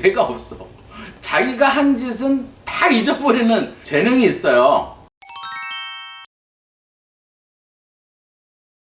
죄가 없어. 자기가 한 짓은 다 잊어버리는 재능이 있어요.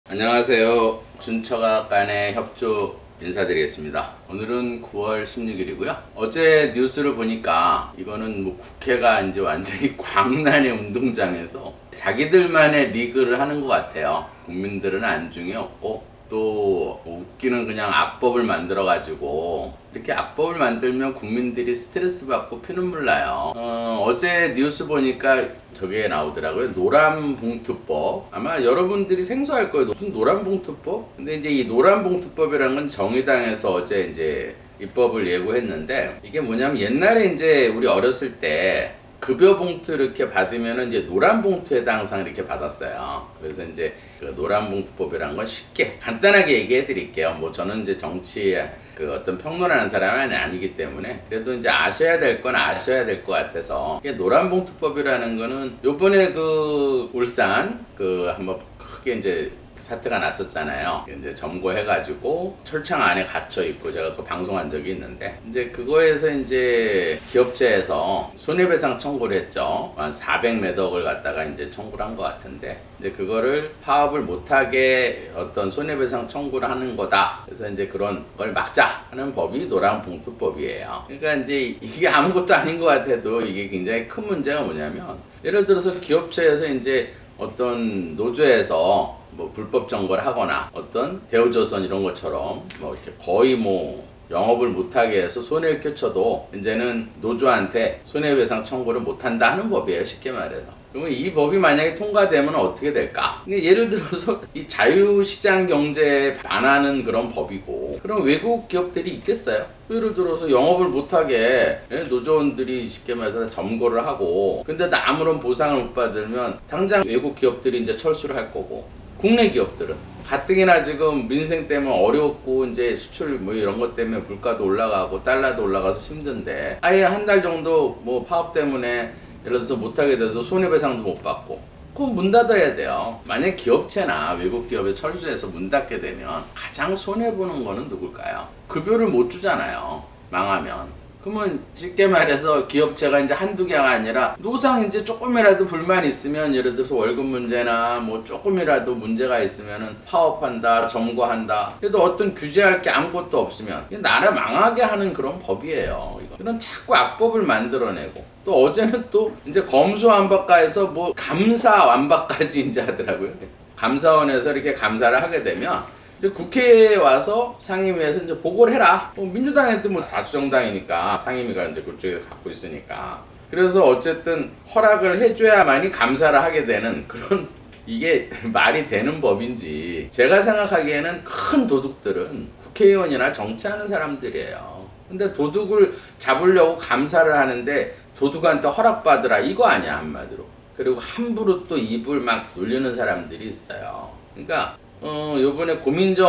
안녕하세요. 준처가 간의 협조 인사드리겠습니다. 오늘은 9월 16일이고요. 어제 뉴스를 보니까 이거는 뭐 국회가 이제 완전히 광란의 운동장에서 자기들만의 리그를 하는 것 같아요. 국민들은 안중에 없고 또 웃기는 그냥 악법을 만들어 가지고 이렇게 악법을 만들면 국민들이 스트레스 받고 피눈물 나요. 어제 뉴스 보니까 저게 나오더라고요. 노란봉투법. 아마 여러분들이 생소할 거예요. 무슨 노란봉투법? 근데 이제 이 노란봉투법이라는 건 정의당에서 어제 이제 입법을 예고했는데, 이게 뭐냐면 옛날에 이제 우리 어렸을 때 급여 봉투 이렇게 받으면은 이제 노란 봉투에다 항상 이렇게 받았어요. 그래서 이제 그 노란 봉투법이란 건 쉽게 간단하게 얘기해 드릴게요. 뭐 저는 이제 정치에 그 어떤 평론하는 사람은 아니기 때문에 그래도 이제 아셔야 될 건 아셔야 될 것 같아서, 이게 노란 봉투법이라는 거는 요번에 그 울산 그 한번 크게 이제 사태가 났었잖아요. 이제 점거해가지고 철창 안에 갇혀 있고, 제가 그 방송한 적이 있는데, 이제 그거에서 이제 기업체에서 손해배상 청구를 했죠. 한 400몇 억을 갖다가 이제 청구를 한 것 같은데, 이제 그거를 파업을 못하게 어떤 손해배상 청구를 하는 거다. 그래서 이제 그런 걸 막자 하는 법이 노란봉투법이에요. 그러니까 이제 이게 아무것도 아닌 것 같아도 이게 굉장히 큰 문제가 뭐냐면, 예를 들어서 기업체에서 이제 어떤 노조에서 뭐 불법 점거를 하거나 어떤 대우조선 이런 것처럼 뭐 이렇게 거의 뭐 영업을 못하게 해서 손해를 끼쳐도 이제는 노조한테 손해배상 청구를 못한다 하는 법이에요, 쉽게 말해서. 그러면 이 법이 만약에 통과되면 어떻게 될까? 예를 들어서 이 자유시장 경제에 반하는 그런 법이고, 그럼 외국 기업들이 있겠어요? 예를 들어서 영업을 못하게 노조원들이 쉽게 말해서 점거를 하고, 근데 아무런 보상을 못 받으면 당장 외국 기업들이 이제 철수를 할 거고, 국내 기업들은 가뜩이나 지금 민생 때문에 어렵고 이제 수출 뭐 이런 것 때문에 물가도 올라가고 달러도 올라가서 힘든데, 아예 한 달 정도 뭐 파업 때문에 예를 들어서 못하게 돼서 손해배상도 못 받고, 그럼 문 닫아야 돼요. 만약 기업체나 외국 기업에 철수해서 문 닫게 되면 가장 손해보는 거는 누굴까요? 급여를 못 주잖아요, 망하면. 그러면 쉽게 말해서 기업체가 이제 한두 개가 아니라 노상 이제 조금이라도 불만 있으면, 예를 들어서 월급 문제나 뭐 조금이라도 문제가 있으면은 파업한다, 점거한다. 그래도 어떤 규제할 게 아무것도 없으면 나라 망하게 하는 그런 법이에요. 이런 자꾸 악법을 만들어내고, 또 어제는 또 이제 검수완박가에서 뭐 감사완박까지 이제 하더라고요. 감사원에서 이렇게 감사를 하게 되면 이제 국회에 와서 상임위에서 이제 보고를 해라. 민주당한테 뭐 다수정당이니까 상임위가 이제 그쪽에 갖고 있으니까. 그래서 어쨌든 허락을 해줘야만이 감사를 하게 되는 그런, 이게 말이 되는 법인지. 제가 생각하기에는 큰 도둑들은 국회의원이나 정치하는 사람들이에요. 근데 도둑을 잡으려고 감사를 하는데 도둑한테 허락받으라 이거 아니야, 한마디로. 그리고 함부로 또 입을 막 놀리는 사람들이 있어요. 그러니까 요번에 고민정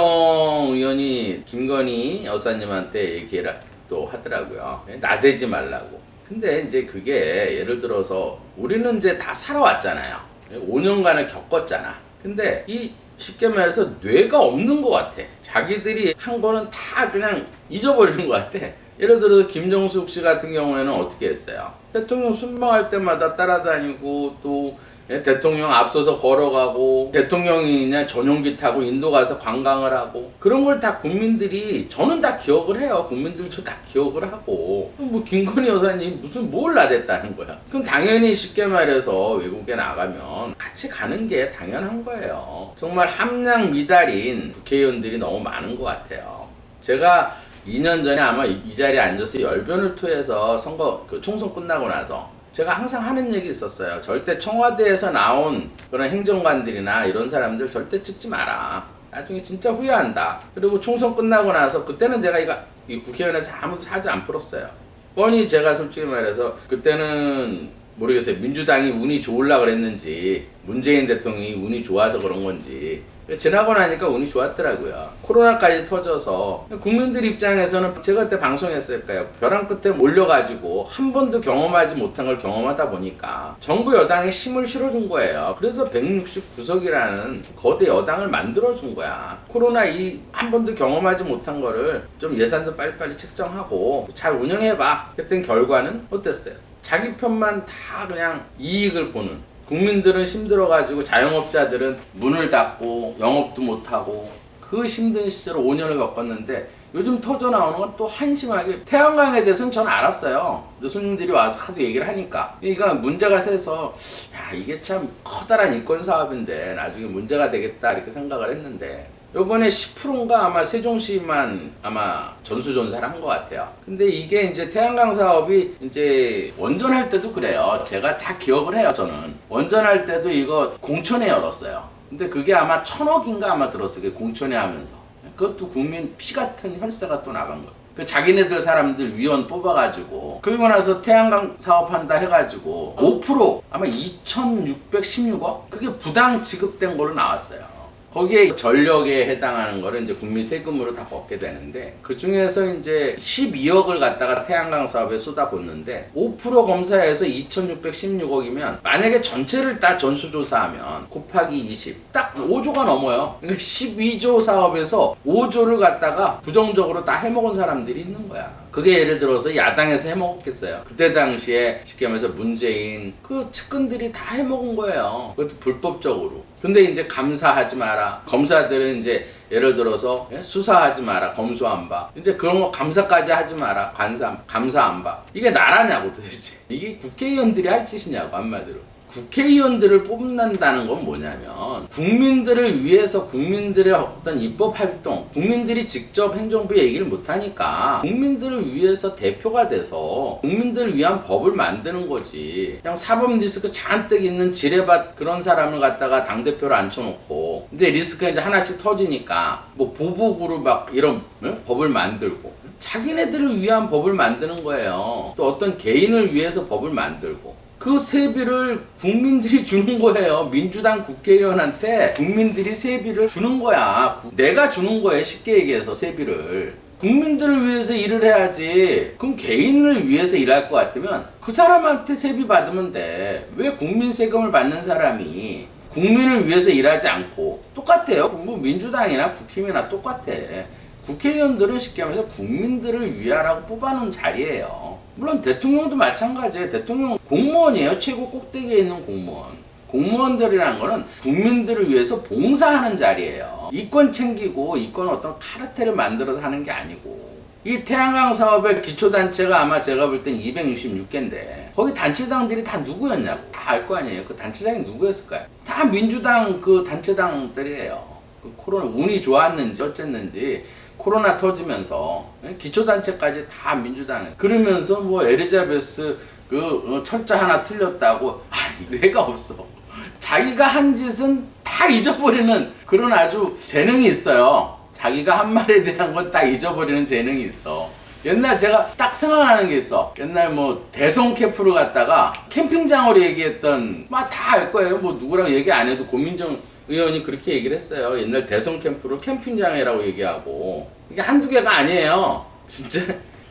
의원이 김건희 여사님한테 얘기를 또 하더라고요. 나대지 말라고. 근데 이제 그게 예를 들어서 우리는 이제 다 살아왔잖아요. 5년간을 겪었잖아. 근데 이 쉽게 말해서 뇌가 없는 것 같아. 자기들이 한 거는 다 그냥 잊어버리는 것 같아. 예를 들어서 김정숙 씨 같은 경우에는 어떻게 했어요? 대통령 순방할 때마다 따라다니고, 또 대통령 앞서서 걸어가고, 대통령이 그냥 전용기 타고 인도 가서 관광을 하고, 그런 걸 다 국민들이, 저는 다 기억을 해요. 국민들도 다 기억을 하고. 뭐 김건희 여사님 무슨 뭘 나댔다는 거야. 그럼 당연히 쉽게 말해서 외국에 나가면 같이 가는 게 당연한 거예요. 정말 함량 미달인 국회의원들이 너무 많은 것 같아요. 제가 2년 전에 아마 이 자리에 앉아서 열변을 토해서 선거 그 총선 끝나고 나서 제가 항상 하는 얘기 있었어요. 절대 청와대에서 나온 그런 행정관들이나 이런 사람들 절대 찍지 마라. 나중에 진짜 후회한다. 그리고 총선 끝나고 나서 그때는 제가 이 국회의원에서 아무도 사지 안 풀었어요. 뻔히 제가 솔직히 말해서 그때는 모르겠어요. 민주당이 운이 좋으려고 그랬는지, 문재인 대통령이 운이 좋아서 그런 건지, 지나고 나니까 운이 좋았더라고요. 코로나까지 터져서 국민들 입장에서는 제가 그때 방송했을 거예요. 벼랑 끝에 몰려가지고 한 번도 경험하지 못한 걸 경험하다 보니까 정부 여당에 힘을 실어준 거예요. 그래서 169석이라는 거대 여당을 만들어준 거야. 코로나 이 한 번도 경험하지 못한 거를 좀 예산도 빨리빨리 책정하고 잘 운영해봐. 그랬더니 결과는 어땠어요? 자기 편만 다 그냥 이익을 보는, 국민들은 힘들어가지고 자영업자들은 문을 닫고 영업도 못하고 그 힘든 시절을 5년을 겪었는데 요즘 터져 나오는 건 또 한심하게 태양광에 대해서는 전 알았어요. 손님들이 와서 하도 얘기를 하니까 그러니까 문제가 세서 야 이게 참 커다란 인권 사업인데 나중에 문제가 되겠다 이렇게 생각을 했는데 요번에 10%인가 아마 세종시만 아마 전수조사를 한 것 같아요. 근데 이게 이제 태양광 사업이 이제 원전할 때도 그래요. 제가 다 기억을 해요, 저는. 원전할 때도 이거 공천에 열었어요. 근데 그게 아마 1,000억인가 아마 들었어요. 공천에 하면서. 그것도 국민 피 같은 혈세가 또 나간 거예요. 그 자기네들 사람들 위원 뽑아가지고 그리고 나서 태양광 사업한다 해가지고 5% 아마 2,616억? 그게 부당 지급된 걸로 나왔어요. 거기에 전력에 해당하는 거를 이제 국민 세금으로 다 걷게 되는데 그 중에서 이제 12억을 갖다가 태양광 사업에 쏟아붓는데 5% 검사해서 2,616억이면 만약에 전체를 다 전수조사하면 곱하기 20 딱 5조가 넘어요. 그러니까 12조 사업에서 5조를 갖다가 부정적으로 다 해먹은 사람들이 있는 거야. 그게 예를 들어서 야당에서 해먹었겠어요. 그때 당시에 쉽게 말해서 문재인 그 측근들이 다 해먹은 거예요. 그것도 불법적으로. 근데 이제 감사하지 마라. 검사들은 이제 예를 들어서 수사하지 마라. 검수 안 봐. 이제 그런 거 감사까지 하지 마라. 감사 안 봐. 이게 나라냐고 도대체. 이게 국회의원들이 할 짓이냐고 한마디로. 국회의원들을 뽑는다는 건 뭐냐면 국민들을 위해서 국민들의 어떤 입법 활동, 국민들이 직접 행정부에 얘기를 못하니까 국민들을 위해서 대표가 돼서 국민들을 위한 법을 만드는 거지. 그냥 사법 리스크 잔뜩 있는 지뢰밭 그런 사람을 갖다가 당대표로 앉혀놓고 이제 리스크가 이제 하나씩 터지니까 뭐 보복으로 막 이런 법을 만들고 자기네들을 위한 법을 만드는 거예요. 또 어떤 개인을 위해서 법을 만들고 그 세비를 국민들이 주는 거예요. 민주당 국회의원한테 국민들이 세비를 주는 거야. 내가 주는 거예요. 쉽게 얘기해서 세비를. 국민들을 위해서 일을 해야지. 그럼 개인을 위해서 일할 것 같으면 그 사람한테 세비 받으면 돼. 왜 국민 세금을 받는 사람이 국민을 위해서 일하지 않고 똑같아요. 뭐 민주당이나 국힘이나 똑같아. 국회의원들은 쉽게 말해서 국민들을 위하라고 뽑아놓은 자리예요. 물론 대통령도 마찬가지예요. 대통령은 공무원이에요. 최고 꼭대기에 있는 공무원. 공무원들이라는 거는 국민들을 위해서 봉사하는 자리예요. 이권 챙기고 이권 어떤 카르텔을 만들어서 하는 게 아니고. 이 태양광 사업의 기초단체가 아마 제가 볼 땐 266개인데 거기 단체장들이 다 누구였냐고. 다 알 거 아니에요. 그 단체장이 누구였을까요? 다 민주당 그 단체장들이에요. 그 코로나 운이 좋았는지 어쨌는지 코로나 터지면서 기초단체까지 다 민주당에 그러면서 뭐 엘리자베스 그 철자 하나 틀렸다고 아니 뇌가 없어. 자기가 한 짓은 다 잊어버리는 그런 아주 재능이 있어요. 자기가 한 말에 대한 건 다 잊어버리는 재능이 있어. 옛날 제가 딱 생각나는 게 있어. 옛날 뭐 대성 캠프를 갔다가 캠핑장으로 얘기했던 막 다 알 거예요. 뭐 누구랑 얘기 안 해도 고민정 의원이 그렇게 얘기를 했어요. 옛날 대성 캠프를 캠핑장이라고 얘기하고 이게 한두 개가 아니에요. 진짜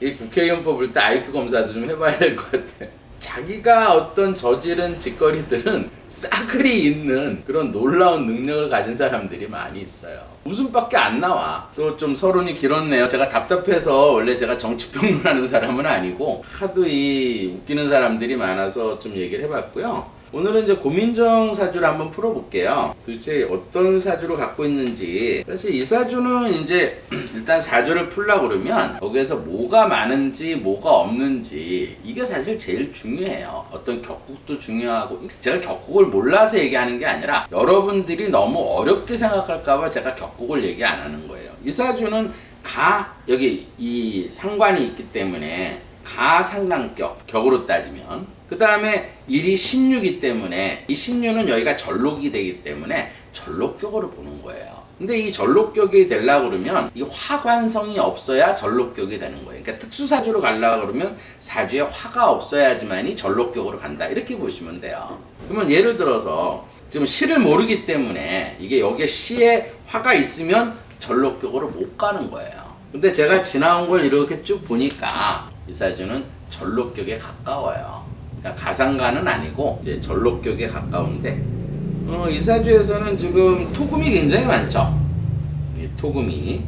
이 국회의원 뽑을 때 IQ 검사도 좀 해봐야 될 것 같아. 자기가 어떤 저지른 짓거리들은 싸그리 있는 그런 놀라운 능력을 가진 사람들이 많이 있어요. 웃음밖에 안 나와. 또 좀 서론이 길었네요. 제가 답답해서 원래 제가 정치평론하는 사람은 아니고 하도 이 웃기는 사람들이 많아서 좀 얘기를 해봤고요. 오늘은 이제 고민정 사주를 한번 풀어볼게요. 도대체 어떤 사주를 갖고 있는지. 사실 이 사주는 이제 일단 사주를 풀려고 그러면 거기에서 뭐가 많은지 뭐가 없는지 이게 사실 제일 중요해요. 어떤 격국도 중요하고 제가 격국을 몰라서 얘기하는 게 아니라 여러분들이 너무 어렵게 생각할까봐 제가 격국을 얘기 안 하는 거예요. 이 사주는 여기 이 상관이 있기 때문에 가상관격, 격으로 따지면 그 다음에 일이 신유기 때문에 이 신유는 여기가 전록이 되기 때문에 전록격으로 보는 거예요. 근데 이 전록격이 되려고 그러면 이 화관성이 없어야 전록격이 되는 거예요. 그러니까 특수사주로 가려고 그러면 사주에 화가 없어야지만이 전록격으로 간다. 이렇게 보시면 돼요. 그러면 예를 들어서 지금 시를 모르기 때문에 이게 여기에 시에 화가 있으면 전록격으로 못 가는 거예요. 근데 제가 지나온 걸 이렇게 쭉 보니까 이 사주는 전록격에 가까워요. 그냥 가상가는 아니고 이제 전록격에 가까운데 이 사주에서는 지금 토금이 굉장히 많죠. 이 토금이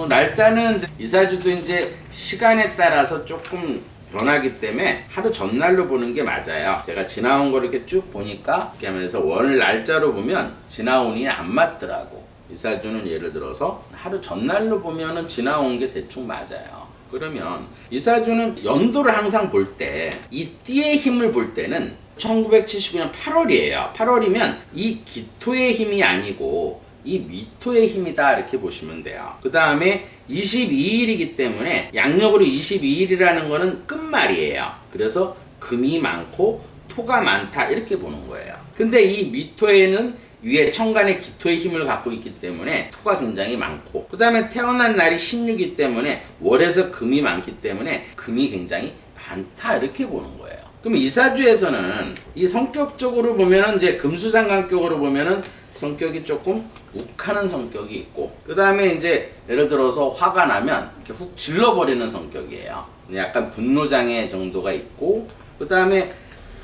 날짜는 이 사주도 이제 시간에 따라서 조금 변하기 때문에 하루 전날로 보는 게 맞아요. 제가 지나온 거 이렇게 쭉 보니까 이렇게 하면서 월 날짜로 보면 지나온이 안 맞더라고. 이 사주는 예를 들어서 하루 전날로 보면은 지나온 게 대충 맞아요. 그러면 이 사주는 연도를 항상 볼 때 이 띠의 힘을 볼 때는 1979년 8월이에요. 8월이면 이 기토의 힘이 아니고 이 미토의 힘이다 이렇게 보시면 돼요. 그 다음에 22일이기 때문에 양력으로 22일이라는 거는 끝말이에요. 그래서 금이 많고 토가 많다 이렇게 보는 거예요. 근데 이 미토에는 위에 천간의 기토의 힘을 갖고 있기 때문에 토가 굉장히 많고 그 다음에 태어난 날이 16이기 때문에 월에서 금이 많기 때문에 금이 굉장히 많다 이렇게 보는 거예요. 그럼 이 사주에서는 이 성격적으로 보면은 이제 금수상관격으로 보면은 성격이 조금 욱하는 성격이 있고 그 다음에 이제 예를 들어서 화가 나면 이렇게 훅 질러버리는 성격이에요. 약간 분노장애 정도가 있고 그 다음에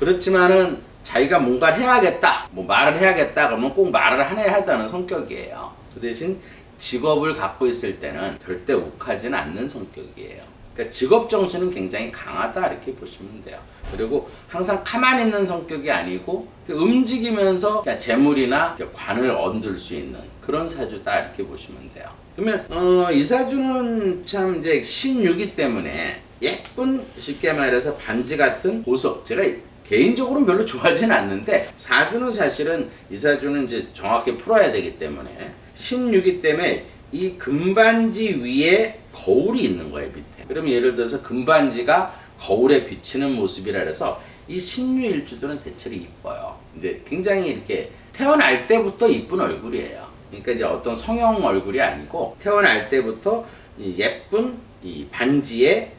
그렇지만은 자기가 뭔가를 해야겠다 뭐 말을 해야겠다 그러면 꼭 말을 해야 한다는 성격이에요. 그 대신 직업을 갖고 있을 때는 절대 욱하지는 않는 성격이에요. 그러니까 직업 정신은 굉장히 강하다 이렇게 보시면 돼요. 그리고 항상 가만히 있는 성격이 아니고 움직이면서 재물이나 관을 얻을 수 있는 그런 사주다 이렇게 보시면 돼요. 그러면 이 사주는 참 이제 신유기 때문에 예쁜 쉽게 말해서 반지 같은 보석 제가 개인적으로는 별로 좋아하진 않는데 사주는 사실은 이 사주는 이제 정확히 풀어야 되기 때문에 신유기 때문에 이 금반지 위에 거울이 있는 거예요 밑에. 그러면 예를 들어서 금반지가 거울에 비치는 모습이라 해서 이 신유일주들은 대체로 이뻐요. 근데 굉장히 이렇게 태어날 때부터 이쁜 얼굴이에요. 그러니까 이제 어떤 성형 얼굴이 아니고 태어날 때부터 이 예쁜 이 반지에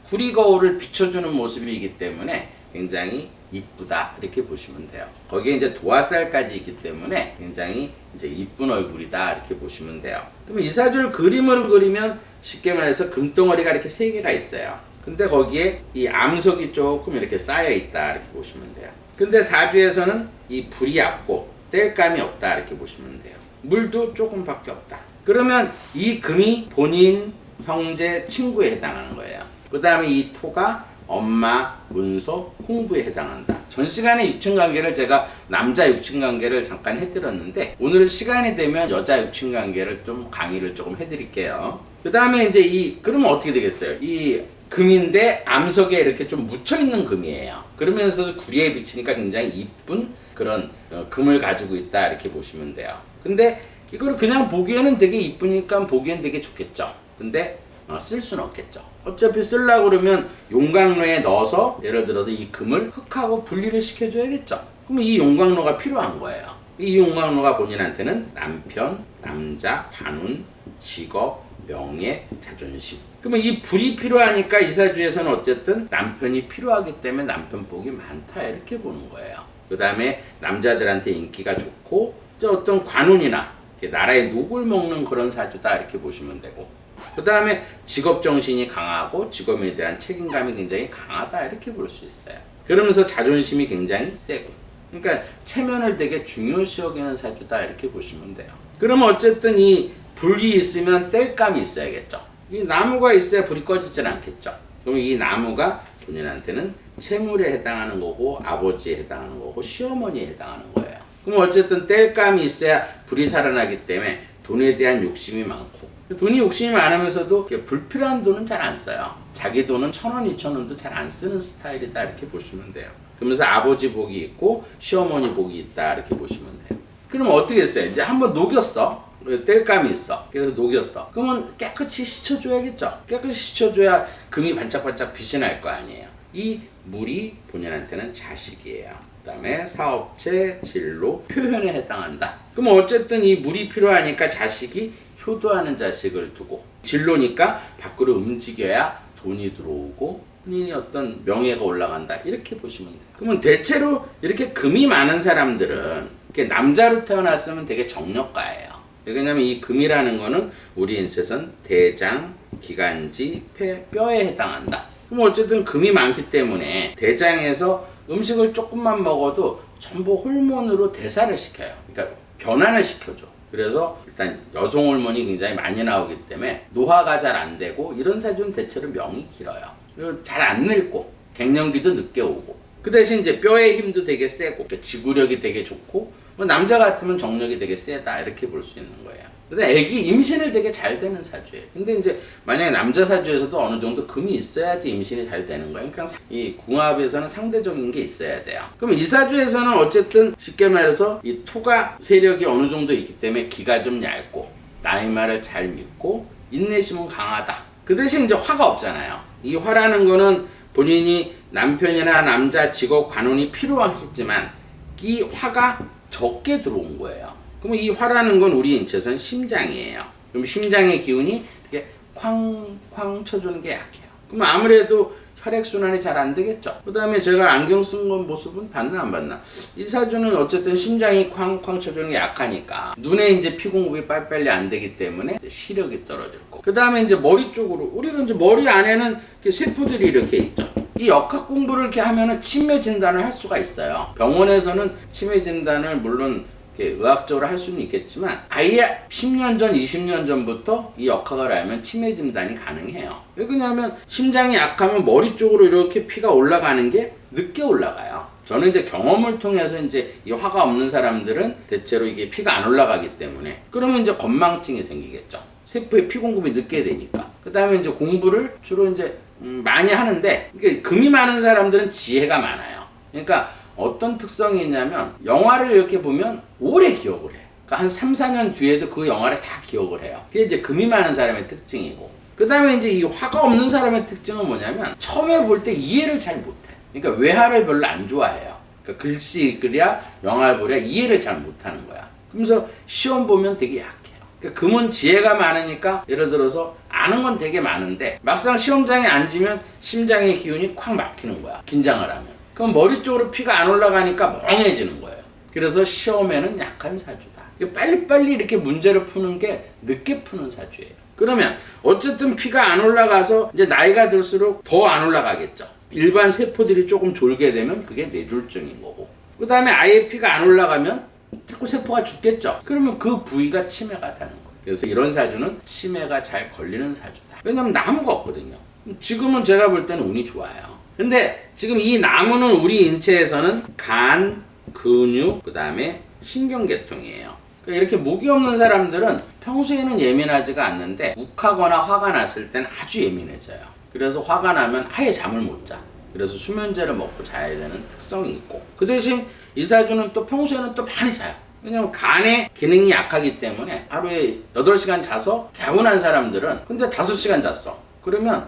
구리거울을 비춰주는 모습이기 때문에 굉장히 이쁘다 이렇게 보시면 돼요. 거기에 이제 도화살까지 있기 때문에 굉장히 이제 이쁜 얼굴이다 이렇게 보시면 돼요. 그러면 이 사주를 그림을 그리면 쉽게 말해서 금덩어리가 이렇게 3개가 있어요. 근데 거기에 이 암석이 조금 이렇게 쌓여 있다 이렇게 보시면 돼요. 근데 사주에서는 이 불이 얕고 땔감이 없다 이렇게 보시면 돼요. 물도 조금밖에 없다. 그러면 이 금이 본인, 형제, 친구에 해당하는 거예요. 그 다음에 이 토가 엄마, 문서, 홍부에 해당한다. 전 시간에 육친관계를 제가 남자 육친관계를 잠깐 해드렸는데 오늘 시간이 되면 여자 육친관계를 좀 강의를 조금 해드릴게요. 그 다음에 이제 그러면 어떻게 되겠어요? 이 금인데 암석에 이렇게 좀 묻혀있는 금이에요. 그러면서도 구리에 비치니까 굉장히 이쁜 그런 금을 가지고 있다 이렇게 보시면 돼요. 근데 이걸 그냥 보기에는 되게 이쁘니까 보기엔 되게 좋겠죠. 근데 쓸 수는 없겠죠. 어차피 쓰려고 그러면 용광로에 넣어서 예를 들어서 이 금을 흙하고 분리를 시켜줘야겠죠. 그러면 이 용광로가 필요한 거예요. 이 용광로가 본인한테는 남편, 남자, 관운, 직업, 명예, 자존심. 그러면 이 불이 필요하니까 이 사주에서는 어쨌든 남편이 필요하기 때문에 남편 복이 많다 이렇게 보는 거예요. 그 다음에 남자들한테 인기가 좋고 어떤 관운이나 나라의 녹을 먹는 그런 사주다 이렇게 보시면 되고 그 다음에 직업 정신이 강하고 직업에 대한 책임감이 굉장히 강하다 이렇게 볼 수 있어요. 그러면서 자존심이 굉장히 세고 그러니까 체면을 되게 중요시 여기는 사주다 이렇게 보시면 돼요. 그러면 어쨌든 이 불이 있으면 땔감이 있어야겠죠. 이 나무가 있어야 불이 꺼지진 않겠죠. 그럼 이 나무가 본인한테는 채물에 해당하는 거고 아버지에 해당하는 거고 시어머니에 해당하는 거예요. 그럼 어쨌든 땔감이 있어야 불이 살아나기 때문에 돈에 대한 욕심이 많고 돈이 욕심이 많으면서도 불필요한 돈은 잘 안 써요. 자기 돈은 1,000원, 2,000원도 잘 안 쓰는 스타일이다 이렇게 보시면 돼요. 그러면서 아버지 복이 있고 시어머니 복이 있다 이렇게 보시면 돼요. 그러면 어떻게 했어요? 이제 한번 녹였어. 땔감이 있어. 그래서 녹였어. 그러면 깨끗이 씻어줘야겠죠. 깨끗이 씻어줘야 금이 반짝반짝 빛이 날 거 아니에요. 이 물이 본인한테는 자식이에요. 그 다음에 사업체, 진로, 표현에 해당한다. 그럼 어쨌든 이 물이 필요하니까 자식이 효도하는 자식을 두고 진로니까 밖으로 움직여야 돈이 들어오고 본인이 어떤 명예가 올라간다 이렇게 보시면 돼요. 그러면 대체로 이렇게 금이 많은 사람들은 이렇게 남자로 태어났으면 되게 정력가예요. 왜냐면 이 금이라는 거는 우리 인체선 대장, 기관지, 폐, 뼈에 해당한다. 그럼 어쨌든 금이 많기 때문에 대장에서 음식을 조금만 먹어도 전부 호르몬으로 대사를 시켜요. 그러니까 변환을 시켜줘. 그래서 일단 여성 호르몬이 굉장히 많이 나오기 때문에 노화가 잘 안 되고 이런 사주는 대체로 명이 길어요. 그리고 잘 안 늙고 갱년기도 늦게 오고 그 대신 이제 뼈의 힘도 되게 세고 지구력이 되게 좋고 남자 같으면 정력이 되게 세다 이렇게 볼 수 있는 거예요. 근데 애기 임신을 되게 잘 되는 사주예요. 근데 이제 만약에 남자 사주에서도 어느 정도 금이 있어야지 임신이 잘 되는 거예요. 그냥 이 궁합에서는 상대적인 게 있어야 돼요. 그럼 이 사주에서는 어쨌든 쉽게 말해서 이 토가 세력이 어느 정도 있기 때문에 기가 좀 얇고 나이 말을 잘 믿고 인내심은 강하다. 그 대신 이제 화가 없잖아요. 이 화라는 거는 본인이 남편이나 남자 직업 관운이 필요하겠지만 이 화가 적게 들어온 거예요. 그럼 이 화라는 건 우리 인체선 심장이에요. 그럼 심장의 기운이 이렇게 쾅쾅 쳐주는 게 약해요. 그럼 아무래도 혈액순환이 잘 안 되겠죠. 그 다음에 제가 안경 쓴 건 모습은 봤나 안 봤나? 이 사주는 어쨌든 심장이 쾅쾅 쳐주는 게 약하니까 눈에 이제 피 공급이 빨리빨리 안 되기 때문에 시력이 떨어질 거고. 그 다음에 이제 머리 쪽으로 우리가 이제 머리 안에는 이렇게 세포들이 이렇게 있죠. 이 역학 공부를 이렇게 하면은 치매 진단을 할 수가 있어요. 병원에서는 치매 진단을 물론 이렇게 의학적으로 할 수는 있겠지만 아예 10년 전, 20년 전부터 이 역학을 알면 치매 진단이 가능해요. 왜 그러냐면 심장이 약하면 머리 쪽으로 이렇게 피가 올라가는 게 늦게 올라가요. 저는 이제 경험을 통해서 이제 이 화가 없는 사람들은 대체로 이게 피가 안 올라가기 때문에 그러면 이제 건망증이 생기겠죠. 세포에 피 공급이 늦게 되니까. 그 다음에 이제 공부를 주로 이제 많이 하는데 이게 금이 많은 사람들은 지혜가 많아요. 그러니까 어떤 특성이 있냐면 영화를 이렇게 보면 오래 기억을 해. 그러니까 한 3, 4년 뒤에도 그 영화를 다 기억을 해요. 그게 이제 금이 많은 사람의 특징이고 그 다음에 이제 이 화가 없는 사람의 특징은 뭐냐면 처음에 볼 때 이해를 잘 못해. 그러니까 외화를 별로 안 좋아해요. 그러니까 글씨 읽으랴 영화를 보랴 이해를 잘 못하는 거야. 그러면서 시험 보면 되게 약해요. 그러니까 금은 지혜가 많으니까 예를 들어서 아는 건 되게 많은데 막상 시험장에 앉으면 심장의 기운이 콱 막히는 거야. 긴장을 하면. 그럼 머리 쪽으로 피가 안 올라가니까 멍해지는 거예요. 그래서 시험에는 약한 사주다. 빨리빨리 이렇게 문제를 푸는 게 늦게 푸는 사주예요. 그러면 어쨌든 피가 안 올라가서 이제 나이가 들수록 더 안 올라가겠죠. 일반 세포들이 조금 졸게 되면 그게 뇌졸중인 거고. 그 다음에 아예 피가 안 올라가면 자꾸 세포가 죽겠죠. 그러면 그 부위가 치매가 되는 거예요. 그래서 이런 사주는 치매가 잘 걸리는 사주다. 왜냐면 나무가 없거든요. 지금은 제가 볼 때는 운이 좋아요. 근데 지금 이 나무는 우리 인체에서는 간, 근육, 그 다음에 신경계통이에요. 그러니까 이렇게 목이 없는 사람들은 평소에는 예민하지가 않는데 욱하거나 화가 났을 땐 아주 예민해져요. 그래서 화가 나면 아예 잠을 못 자. 그래서 수면제를 먹고 자야 되는 특성이 있고 그 대신 이 사주는 또 평소에는 또 많이 자요. 왜냐면 간의 기능이 약하기 때문에 하루에 8시간 자서 개운한 사람들은 근데 5시간 잤어. 그러면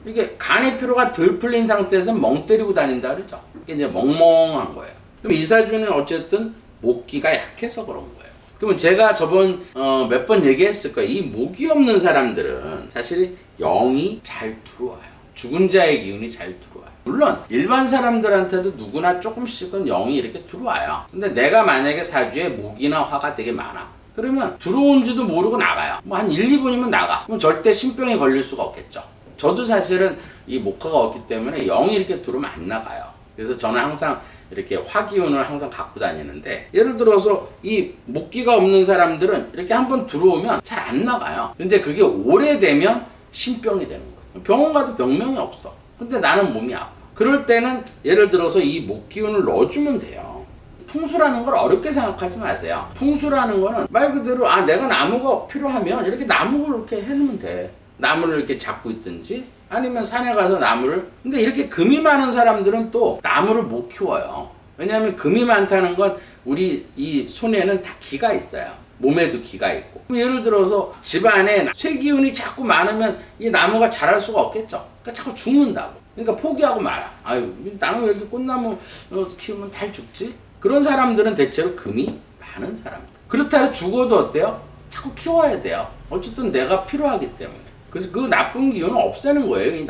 이게 간의 피로가 덜 풀린 상태에서 멍 때리고 다닌다 그러죠. 이게 이제 멍멍한 거예요. 그럼 이 사주는 어쨌든 목기가 약해서 그런 거예요. 그러면 제가 저번 몇 번 얘기했을 거예요. 이 목이 없는 사람들은 사실 영이 잘 들어와요. 죽은 자의 기운이 잘 들어와요. 물론 일반 사람들한테도 누구나 조금씩은 영이 이렇게 들어와요. 근데 내가 만약에 사주에 목이나 화가 되게 많아. 그러면 들어온지도 모르고 나가요. 뭐 한 1, 2분이면 나가. 그럼 절대 신병이 걸릴 수가 없겠죠. 저도 사실은 이 목화가 없기 때문에 영이 이렇게 들어오면 안 나가요. 그래서 저는 항상 이렇게 화기운을 항상 갖고 다니는데 예를 들어서 이 목기가 없는 사람들은 이렇게 한번 들어오면 잘 안 나가요. 근데 그게 오래되면 신병이 되는 거예요. 병원 가도 병명이 없어. 근데 나는 몸이 아파. 그럴 때는 예를 들어서 이 목기운을 넣어주면 돼요. 풍수라는 걸 어렵게 생각하지 마세요. 풍수라는 거는 말 그대로 내가 나무가 필요하면 이렇게 나무를 이렇게 해놓으면 돼. 나무를 이렇게 잡고 있든지 아니면 산에 가서 나무를 근데 이렇게 금이 많은 사람들은 또 나무를 못 키워요. 왜냐하면 금이 많다는 건 우리 이 손에는 다 기가 있어요. 몸에도 기가 있고 예를 들어서 집안에 쇠기운이 자꾸 많으면 이 나무가 자랄 수가 없겠죠. 그러니까 자꾸 죽는다고. 그러니까 포기하고 말아. 아유 나무 왜 이렇게 꽃나무 키우면 잘 죽지? 그런 사람들은 대체로 금이 많은 사람들. 그렇다 해도 죽어도 어때요? 자꾸 키워야 돼요. 어쨌든 내가 필요하기 때문에. 그래서 그 나쁜 기운을 없애는 거예요. 이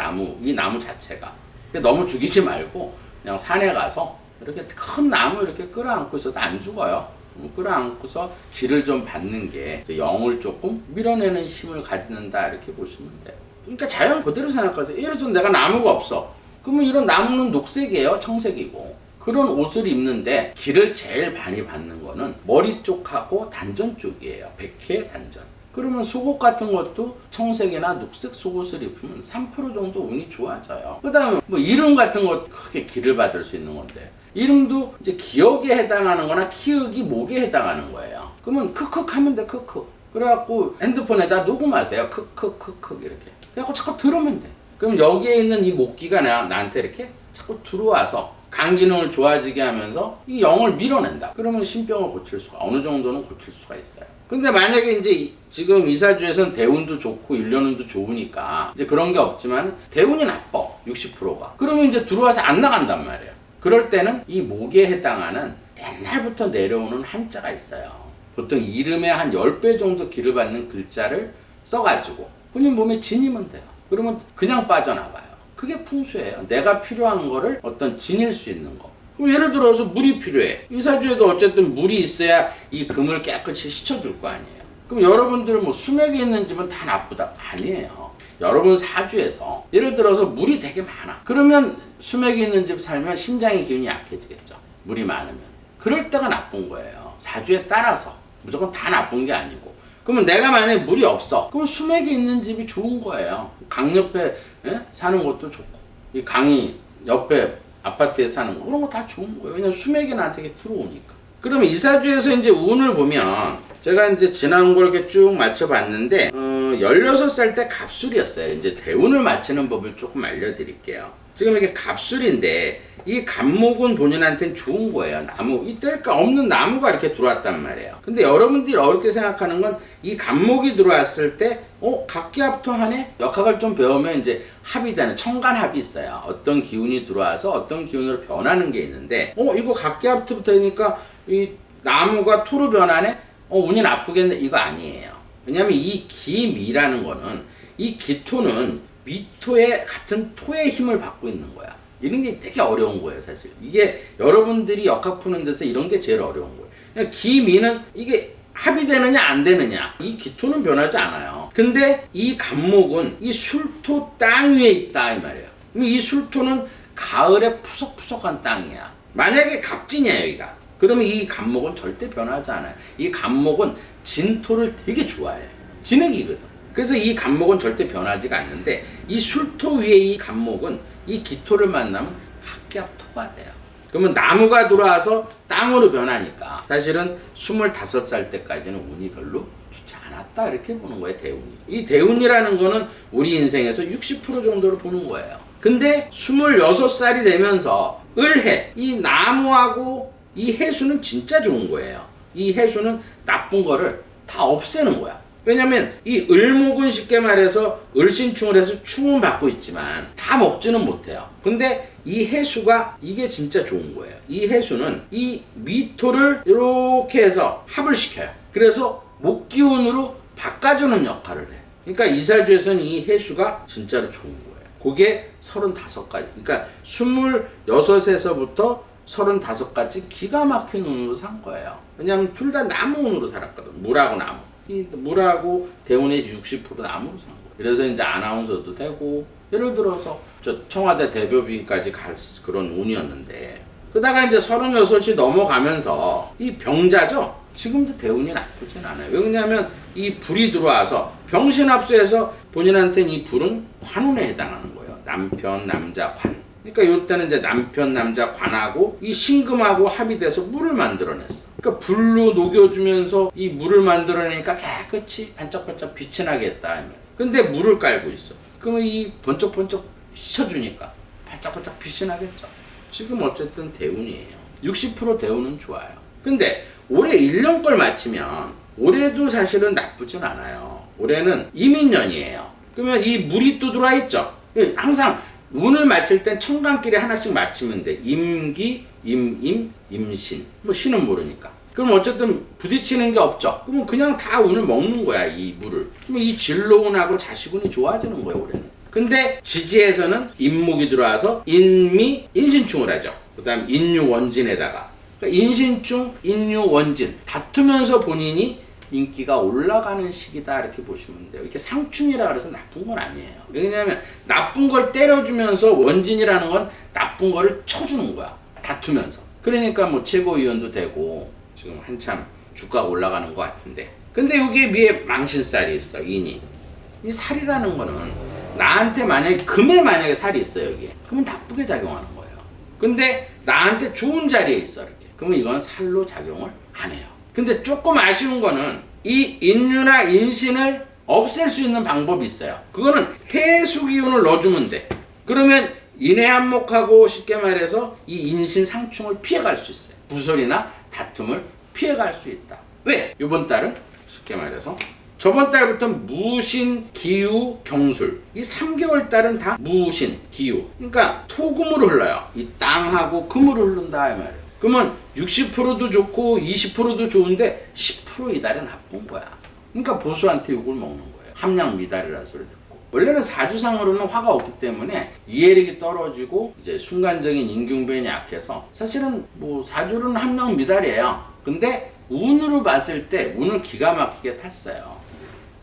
나무 자체가. 너무 죽이지 말고 그냥 산에 가서 이렇게 큰 나무 이렇게 끌어안고 있어도 안 죽어요. 끌어안고서 기를 좀 받는 게 영을 조금 밀어내는 힘을 가지는다 이렇게 보시면 돼요. 그러니까 자연 그대로 생각하세요. 예를 들어서 내가 나무가 없어. 그러면 이런 나무는 녹색이에요. 청색이고. 그런 옷을 입는데 기를 제일 많이 받는 거는 머리 쪽하고 단전 쪽이에요. 백회 단전. 그러면 속옷 같은 것도 청색이나 녹색 속옷을 입으면 3% 정도 운이 좋아져요. 그 다음에 뭐 이름 같은 것 크게 기를 받을 수 있는 건데 이름도 이제 기억에 해당하는 거나 키읔이 목에 해당하는 거예요. 그러면 크크 하면 돼. 크크. 그래갖고 핸드폰에다 녹음하세요. 크크크크 이렇게. 그래갖고 자꾸 들으면 돼. 그럼 여기에 있는 이 목기가 나한테 이렇게 자꾸 들어와서 간 기능을 좋아지게 하면서 이 영을 밀어낸다. 그러면 신병을 고칠 수가 어느 정도는 고칠 수가 있어요. 근데 만약에 이제 지금 이사주에서는 대운도 좋고 일련운도 좋으니까 이제 그런 게 없지만 대운이 나빠 60%가. 그러면 이제 들어와서 안 나간단 말이에요. 그럴 때는 이 목에 해당하는 옛날부터 내려오는 한자가 있어요. 보통 이름의 한 10배 정도 기를 받는 글자를 써가지고 본인 몸에 지니면 돼요. 그러면 그냥 빠져나가요. 그게 풍수예요. 내가 필요한 거를 어떤 지닐 수 있는 거. 그럼 예를 들어서 물이 필요해. 이사주에도 어쨌든 물이 있어야 이 금을 깨끗이 씻어줄 거 아니에요. 그럼 여러분들은 뭐 수맥이 있는 집은 다 나쁘다? 아니에요. 여러분 사주에서 예를 들어서 물이 되게 많아. 그러면 수맥이 있는 집 살면 심장의 기운이 약해지겠죠. 물이 많으면. 그럴 때가 나쁜 거예요. 사주에 따라서. 무조건 다 나쁜 게 아니고. 그러면 내가 만약에 물이 없어. 그럼 수맥이 있는 집이 좋은 거예요. 강 옆에 사는 것도 좋고 이 강이 옆에 아파트에 사는 거 그런 거 다 좋은 거예요. 왜냐면 수맥이 나한테 들어오니까. 그러면 이사주에서 이제 운을 보면 제가 이제 지난 걸 이렇게 쭉 맞춰봤는데 16살 때 갑술이었어요. 이제 대운을 맞추는 법을 조금 알려드릴게요. 지금 이게 갑술인데 이 갑목은 본인한테는 좋은 거예요. 나무 이때일까 없는 나무가 이렇게 들어왔단 말이에요. 근데 여러분들이 어렵게 생각하는 건 이 갑목이 들어왔을 때 갑기합통하네? 역학을 좀 배우면 이제 합이 되는 청간합이 있어요. 어떤 기운이 들어와서 어떤 기운으로 변하는 게 있는데 이거 갑기합토부터니까 이 나무가 토로 변하네? 운이 나쁘겠네? 이거 아니에요. 왜냐면 이 기미라는 거는 이 기토는 미토의 같은 토의 힘을 받고 있는 거야. 이런 게 되게 어려운 거예요, 사실. 이게 여러분들이 역학 푸는 데서 이런 게 제일 어려운 거예요. 그냥 기미는 이게 합이 되느냐 안 되느냐. 이 기토는 변하지 않아요. 근데 이 갑목은 이 술토 땅 위에 있다 이 말이에요. 이 술토는 가을에 푸석푸석한 땅이야. 만약에 갑진이야 여기가. 그러면 이 갑목은 절대 변하지 않아요. 이 갑목은 진토를 되게 좋아해요. 진흙이거든. 그래서 이 갑목은 절대 변하지가 않는데 이 술토 위에 이 갑목은 이 기토를 만나면 갑기합토가 돼요. 그러면 나무가 들어와서 땅으로 변하니까 사실은 25살 때까지는 운이 별로 좋지 않았다 이렇게 보는 거예요. 대운이. 이 대운이라는 거는 우리 인생에서 60% 정도로 보는 거예요. 근데 26살이 되면서 을해 이 나무하고 이 해수는 진짜 좋은 거예요. 이 해수는 나쁜 거를 다 없애는 거야. 왜냐면 이 을목은 쉽게 말해서 을신충을 해서 충은 받고 있지만 다 먹지는 못해요. 근데 이 해수가 이게 진짜 좋은 거예요. 이 해수는 이 미토를 이렇게 해서 합을 시켜요. 그래서 목기운으로 바꿔주는 역할을 해. 그러니까 이사주에서는 이 해수가 진짜로 좋은 거예요. 그게 35가지. 그러니까 26에서부터 35까지 기가 막힌 운으로 산 거예요. 왜냐면 둘 다 나무 운으로 살았거든. 물하고 나무. 이 물하고 대운의 60% 나무로 산 거예요. 그래서 이제 아나운서도 되고 예를 들어서 저 청와대 대표비까지 갈 그런 운이었는데 그러다가 이제 36이 넘어가면서 이 병자죠. 지금도 대운이 나쁘진 않아요. 왜냐하면 이 불이 들어와서 병신합수해서 본인한테는 이 불은 관운에 해당하는 거예요. 남편, 남자, 관. 그러니까 이때는 이제 남편, 남자, 관하고 이 신금하고 합이 돼서 물을 만들어냈어. 그러니까 불로 녹여주면서 이 물을 만들어내니까 깨끗이 반짝반짝 빛이 나겠다. 근데 물을 깔고 있어. 그러면 이 번쩍번쩍 씻어주니까 반짝반짝 빛이 나겠죠. 지금 어쨌든 대운이에요. 60% 대운은 좋아요. 근데 올해 1년 걸 맞추면 올해도 사실은 나쁘진 않아요. 올해는 이민년이에요. 그러면 이 물이 또 들어와 있죠. 항상 운을 맞힐 땐 청간길에 하나씩 맞추면 돼. 임기, 임임, 임신. 뭐 신은 모르니까. 그럼 어쨌든 부딪히는 게 없죠. 그러면 그냥 다 운을 먹는 거야, 이 물을. 그러면 이 진로운하고 자식운이 좋아지는 거예요, 올해는. 근데 지지에서는 임목이 들어와서 인미, 인신충을 하죠. 그 다음 인유원진에다가 그러니까 인신충, 인유, 원진 다투면서 본인이 인기가 올라가는 시기다 이렇게 보시면 돼요. 이렇게 상충이라 그래서 나쁜 건 아니에요. 왜냐하면 나쁜 걸 때려주면서 원진이라는 건 나쁜 거를 쳐주는 거야. 다투면서. 그러니까 뭐 최고위원도 되고 지금 한참 주가가 올라가는 것 같은데. 근데 여기에 위에 망신살이 있어. 인이. 이 살이라는 거는 나한테 만약에 금에 만약에 살이 있어 여기에. 그러면 나쁘게 작용하는 거예요. 근데 나한테 좋은 자리에 있어 이렇게. 그러면 이건 살로 작용을 안 해요. 근데 조금 아쉬운 거는 이 인유나 인신을 없앨 수 있는 방법이 있어요. 그거는 해수 기운을 넣어주면 돼. 그러면 인해한목하고 쉽게 말해서 이 인신 상충을 피해갈 수 있어요. 구설이나 다툼을 피해갈 수 있다. 왜? 이번 달은 쉽게 말해서 저번 달부터 무신, 기유, 경술 이 3개월 달은 다 무신, 기유 그러니까 토금으로 흘러요. 이 땅하고 금으로 흐른다 이 말이에요. 그러면 60%도 좋고 20%도 좋은데 10% 이달은 나쁜 거야. 그러니까 보수한테 욕을 먹는 거예요. 함량 미달이라 소리 듣고. 원래는 사주상으로는 화가 없기 때문에 이해력이 떨어지고 이제 순간적인 인경변이 약해서 사실은 뭐 사주는 함량 미달이에요. 근데 운으로 봤을 때 운을 기가 막히게 탔어요.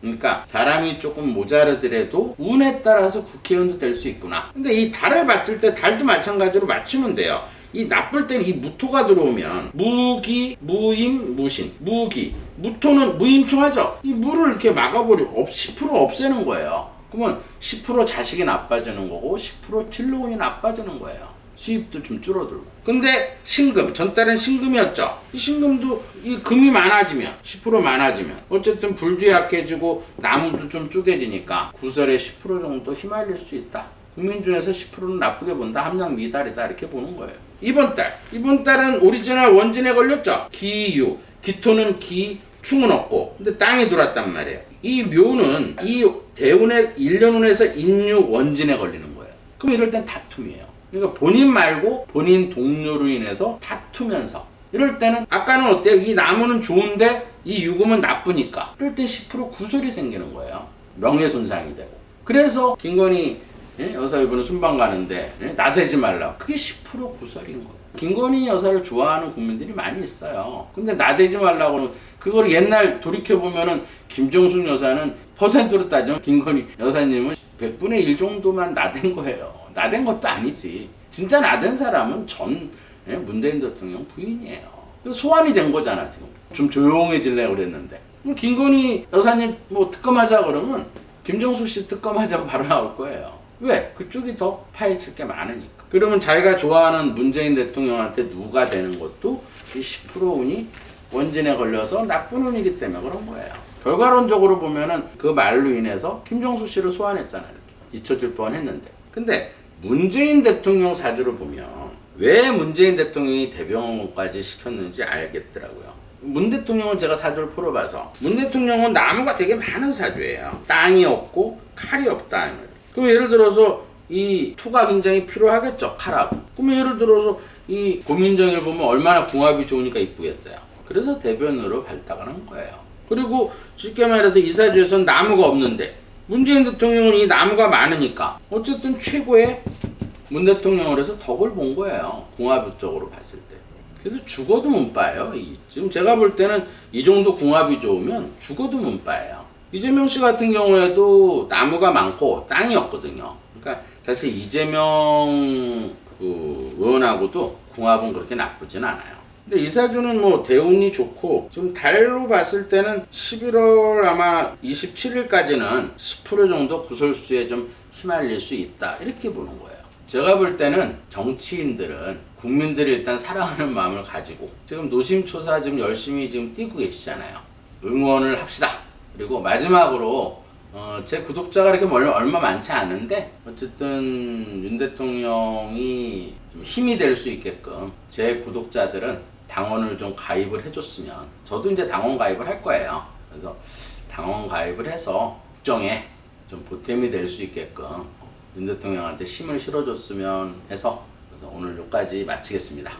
그러니까 사람이 조금 모자르더라도 운에 따라서 국회의원도 될 수 있구나. 근데 이 달을 봤을 때 달도 마찬가지로 맞추면 돼요. 이 나쁠 때는 이 무토가 들어오면 무기, 무임, 무신, 무기, 무토는 무임충하죠. 이 무를 이렇게 막아버리고 10% 없애는 거예요. 그러면 10% 자식이 나빠지는 거고 10% 진로운이 나빠지는 거예요. 수입도 좀 줄어들고. 근데 신금, 전달은 신금이었죠. 이 신금도 이 금이 많아지면 10% 많아지면 어쨌든 불도 약해지고 나무도 좀 쪼개지니까 구설에 10% 정도 휘말릴 수 있다. 국민 중에서 10%는 나쁘게 본다. 함량 미달이다. 이렇게 보는 거예요. 이번 달은 오리지널 원진에 걸렸죠. 기유, 기토는 기, 충은 없고 근데 땅이 들어왔단 말이에요. 이 묘는 이 대운의 1년운에서 인유 원진에 걸리는 거예요. 그럼 이럴 땐 다툼이에요. 그러니까 본인 말고 본인 동료로 인해서 다투면서 이럴 때는 아까는 어때요? 이 나무는 좋은데 이 유금은 나쁘니까 이럴 때 10% 구설이 생기는 거예요. 명예손상이 되고. 그래서 김건희 여사 이번에 순방 가는데 나대지 말라고. 그게 10% 구설인 거예요. 김건희 여사를 좋아하는 국민들이 많이 있어요. 근데 나대지 말라고 그걸 옛날 돌이켜보면은 김정숙 여사는 퍼센트로 따지면 김건희 여사님은 100분의 1 정도만 나댄 거예요. 나댄 것도 아니지. 진짜 나댄 사람은 전 문재인 대통령 부인이에요. 소환이 된 거잖아 지금. 좀 조용해지려고 그랬는데. 김건희 여사님 뭐 특검하자 그러면 김정숙 씨 특검하자고 바로 나올 거예요. 왜? 그쪽이 더 파헤칠 게 많으니까. 그러면 자기가 좋아하는 문재인 대통령한테 누가 되는 것도 이 10% 운이 원진에 걸려서 나쁜 운이기 때문에 그런 거예요. 결과론적으로 보면은 그 말로 인해서 김정숙 씨를 소환했잖아요. 이렇게. 잊혀질 뻔 했는데. 근데 문재인 대통령 사주를 보면 왜 문재인 대통령이 대병원까지 시켰는지 알겠더라고요. 문 대통령은 제가 사주를 풀어봐서 문 대통령은 나무가 되게 많은 사주예요. 땅이 없고 칼이 없다. 그럼 예를 들어서 이 토가 굉장히 필요하겠죠. 칼하고. 그러면 예를 들어서 이 고민정을 보면 얼마나 궁합이 좋으니까 이쁘겠어요. 그래서 대변으로 발탁하는 거예요. 그리고 쉽게 말해서 이 사주에서는 나무가 없는데 문재인 대통령은 이 나무가 많으니까 어쨌든 최고의 문 대통령으로서 덕을 본 거예요. 궁합적으로 봤을 때. 그래서 죽어도 문바예요. 지금 제가 볼 때는 이 정도 궁합이 좋으면 죽어도 문바예요. 이재명 씨 같은 경우에도 나무가 많고 땅이 없거든요. 그러니까 사실 이재명 의원하고도 궁합은 그렇게 나쁘진 않아요. 근데 이 사주는 뭐 대운이 좋고 지금 달로 봤을 때는 11월 아마 27일까지는 10% 정도 구설수에 좀 휘말릴 수 있다. 이렇게 보는 거예요. 제가 볼 때는 정치인들은 국민들이 일단 사랑하는 마음을 가지고 지금 노심초사 지금 열심히 지금 뛰고 계시잖아요. 응원을 합시다. 그리고 마지막으로 제 구독자가 이렇게 얼마 많지 않은데 어쨌든 윤 대통령이 좀 힘이 될 수 있게끔 제 구독자들은 당원을 좀 가입을 해줬으면 저도 이제 당원 가입을 할 거예요. 그래서 당원 가입을 해서 국정에 좀 보탬이 될 수 있게끔 윤 대통령한테 힘을 실어줬으면 해서 그래서 오늘 여기까지 마치겠습니다.